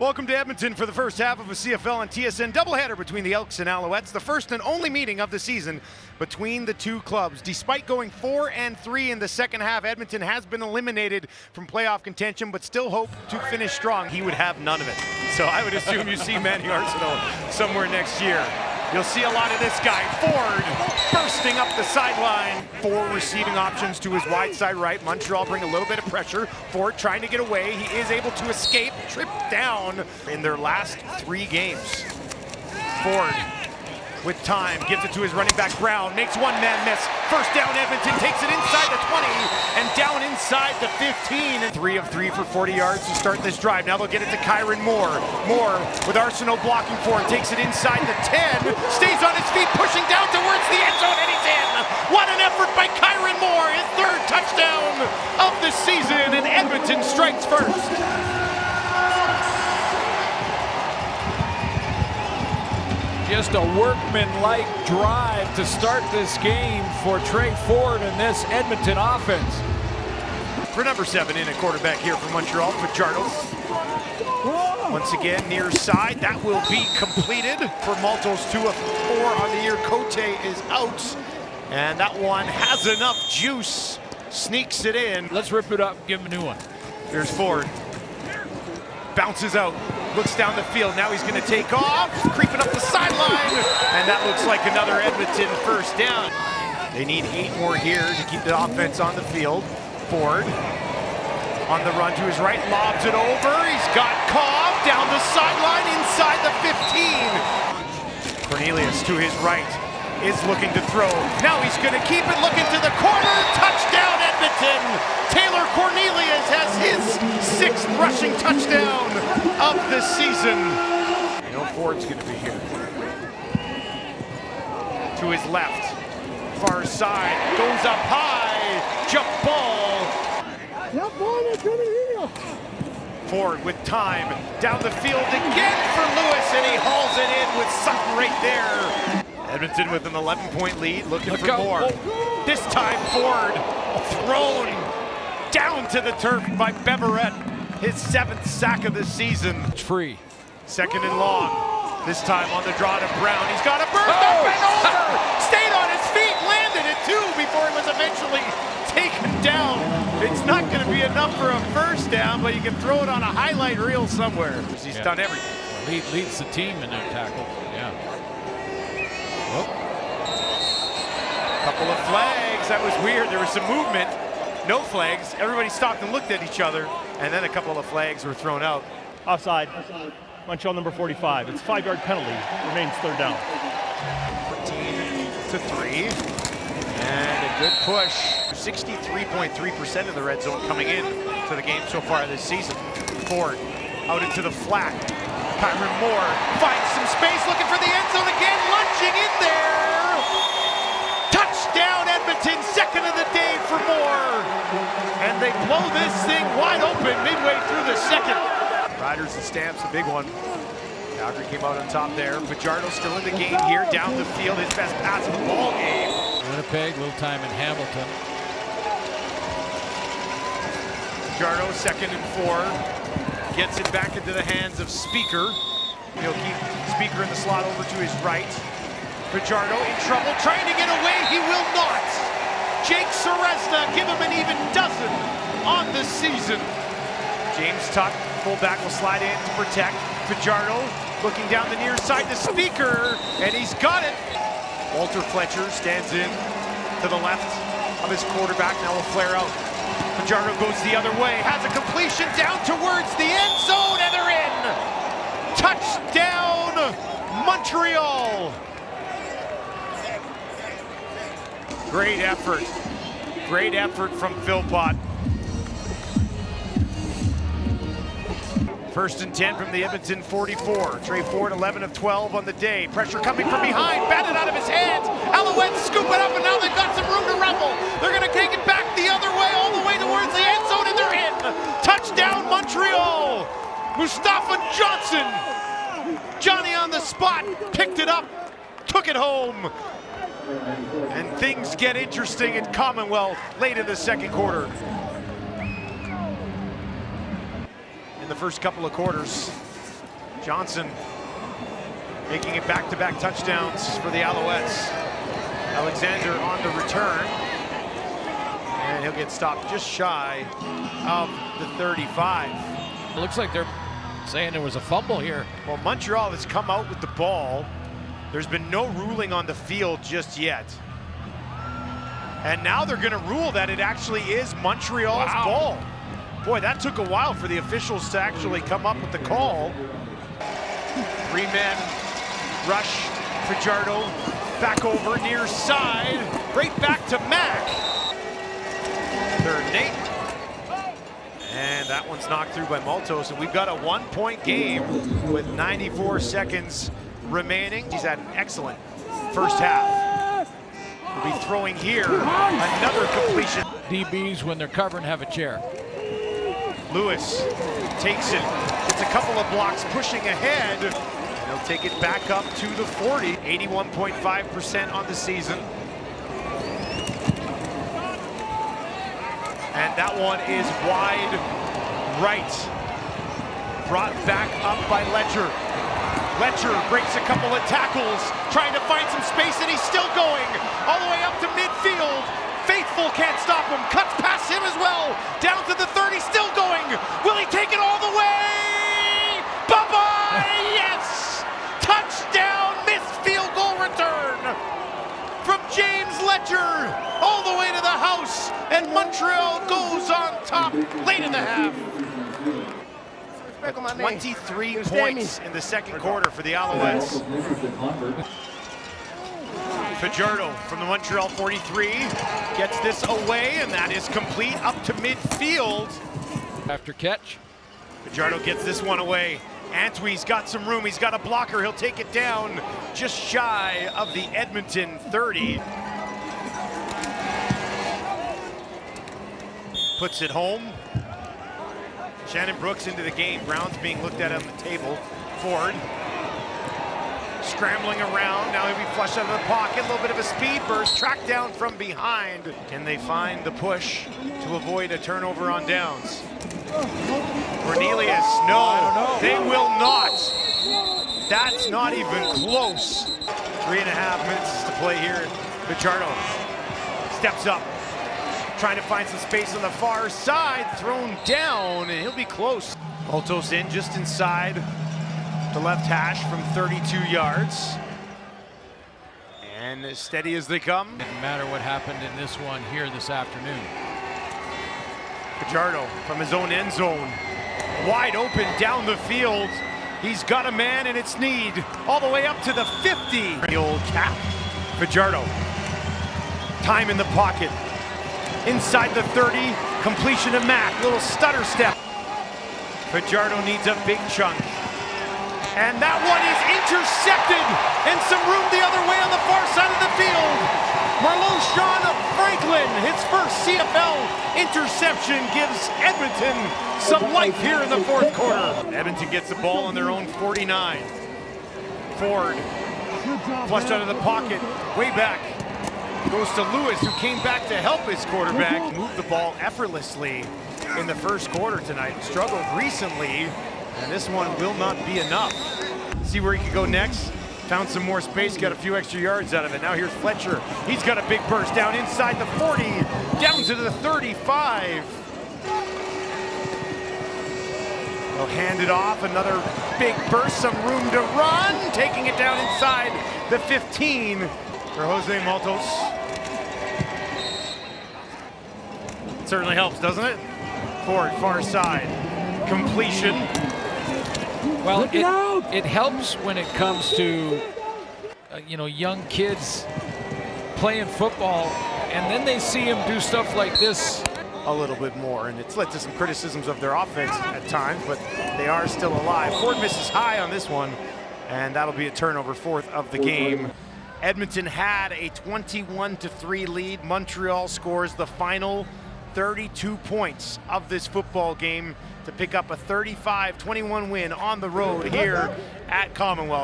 Welcome to Edmonton for the first half of a CFL and TSN doubleheader between the Elks and Alouettes, the first and only meeting of the season between the two clubs. Despite going 4-3 in the second half, Edmonton has been eliminated from playoff contention, but still hope to finish strong. He would have none of it. So I would assume you see Manny Arsenault somewhere next year. You'll see a lot of this guy, Ford, bursting up the sideline. 4 receiving options to his wide side right. Montreal bring a little bit of pressure. Ford trying to get away. He is able to escape, tripped down in their last 3 games. Ford with time, gives it to his running back Brown, makes one-man miss. First down, Edmonton takes it inside the 20 and down inside the 15. And 3 of 3 for 40 yards to start this drive. Now they'll get it to Kyron Moore. Moore with Arsenault blocking for it, takes it inside the 10, stays on his feet, pushing down towards the end zone, and he's in. What an effort by Kyron Moore, his 3rd touchdown of the season, and Edmonton strikes first. Just a workman-like drive to start this game for Trey Ford and this Edmonton offense. For number 7 in at quarterback here for Montreal, Fajardo. Once again, near side, that will be completed for Maltos. 2 of 4 on the year. Cote is out, and that one has enough juice, sneaks it in. Let's rip it up, give him a new one. Here's Ford. Bounces out, looks down the field. Now he's going to take off, creeping up the sideline, and that looks like another Edmonton first down. They need 8 more here to keep the offense on the field. Ford on the run to his right, lobs it over. He's got Cobb down the sideline inside the 15. Cornelius to his right is looking to throw. Now he's going to keep it, looking to the corner. Touchdown, Edmonton! Taylor Cornelius has his 6th rushing touchdown of the season. You know Ford's going to be here. To his left, far side, goes up high, jump ball. Ford with time, down the field again for Lewis, and he hauls it in with Sutton right there. Edmonton with an 11-point lead, looking for more. This time Ford thrown down to the turf by Beverett, his 7th sack of the season. It's free. 2nd and long. This time on the draw to Brown. He's got a burst up and over. Stayed on his feet, landed it too before he was eventually taken down. It's not going to be enough for a first down, but you can throw it on a highlight reel somewhere. He's done everything. Leads the team in that tackle. Yeah. Couple of flags. That was weird. There was some movement. No flags. Everybody stopped and looked at each other, and then a couple of flags were thrown out. Offside. Montreal number 45. It's a 5-yard penalty. Remains 3rd down. 14-3. And a good push. 63.3% of the red zone coming in to the game so far this season. Ford out into the flat. Kyron Moore finds some space, looking for the end zone again, lunging in there. Touchdown Edmonton, 2nd of the day for Moore. And they blow this thing wide open midway through the 2nd. Riders and Stamps, a big one. Calgary came out on top there. Fajardo still in the game here, down the field, his best pass of the ball game. Winnipeg, little time in Hamilton. Fajardo, 2nd and 4. Gets it back into the hands of Speaker. He'll keep Speaker in the slot over to his right. Fajardo in trouble, trying to get away, he will not. Jake Seresna, give him an even dozen on the season. James Tuck, fullback, will slide in to protect. Fajardo looking down the near side to Speaker, and he's got it. Walter Fletcher stands in to the left of his quarterback, now will flare out. Fajardo goes the other way, has a completion down towards the end zone, and they're in! Touchdown, Montreal! Great effort. Great effort from Philpott. 1st and 10 from the Edmonton 44. Trey Ford, 11 of 12 on the day. Pressure coming from behind, batted out of his hands. Alouettes scoop it up, and now they've got some room to rumble. They're going to take it back the other way, all the way towards the end zone, and they're in. Touchdown, Montreal. Mustafa Johnson. Johnny on the spot, picked it up, took it home. And things get interesting in Commonwealth late in the 2nd quarter. In the first couple of quarters, Johnson making it back-to-back touchdowns for the Alouettes. Alexander on the return. And he'll get stopped just shy of the 35. It looks like they're saying there was a fumble here. Well, Montreal has come out with the ball. There's been no ruling on the field just yet. And now they're gonna rule that it actually is Montreal's ball. Boy, that took a while for the officials to actually come up with the call. Three-man rush, Fajardo back over near side, right back to Mack. Third and 8. And that one's knocked through by Maltos, and we've got a 1-point game with 94 seconds remaining. He's had an excellent first half. We'll be throwing here, another completion. DBs, when they're covering, have a chair. Lewis takes it, gets a couple of blocks, pushing ahead. And he'll take it back up to the 40, 81.5% on the season. And that one is wide right. Brought back up by Letcher. Letcher breaks a couple of tackles, trying to find some space, and he's still going all the way up to midfield. Faithful can't stop him, cuts past him as well. Down to the 30, still going. Will he take it all the way? Bye-bye, yes! Touchdown, missed field goal return from James Letcher all the way to the house, and Montreal goes on top late in the half. 23 points in the second quarter for the Alouettes. Fajardo from the Montreal 43 gets this away, and that is complete up to midfield. After catch. Fajardo gets this one away. Antwi's got some room, he's got a blocker, he'll take it down just shy of the Edmonton 30. Puts it home. Shannon Brooks into the game. Brown's being looked at on the table. Ford scrambling around. Now he'll be flushed out of the pocket. A little bit of a speed burst. Tracked down from behind. Can they find the push to avoid a turnover on downs? Cornelius, no, they will not. That's not even close. 3.5 minutes to play here. Fajardo steps up, trying to find some space on the far side, thrown down, and he'll be close. Altos in just inside the left hash from 32 yards. And as steady as they come. Didn't matter what happened in this one here this afternoon. Fajardo from his own end zone. Wide open down the field. He's got a man and it's Need all the way up to the 50. The old cap. Fajardo. Time in the pocket. Inside the 30. Completion to Mack. Little stutter step. Fajardo needs a big chunk. And that one is intercepted. And some room the other way on the far side of the field. Marlon Franklin, his first CFL interception, gives Edmonton some life here in the fourth quarter. Edmonton gets the ball on their own 49. Ford, flushed out of the pocket, way back. Goes to Lewis, who came back to help his quarterback. Moved the ball effortlessly in the first quarter tonight. Struggled recently, and this one will not be enough. See where he could go next. Found some more space, got a few extra yards out of it. Now here's Fletcher. He's got a big burst down inside the 40, down to the 35. They'll hand it off, another big burst, some room to run, taking it down inside the 15 for Jose Maltos. It certainly helps, doesn't it? Ford, far side, completion. Well, it helps when it comes to young kids playing football, and then they see him do stuff like this a little bit more, and it's led to some criticisms of their offense at times, but they are still alive. Ford misses high on this one, and that'll be a turnover, fourth of the game. Edmonton had a 21-3 lead. Montreal scores the final 32 points of this football game to pick up a 35-21 win on the road here at Commonwealth.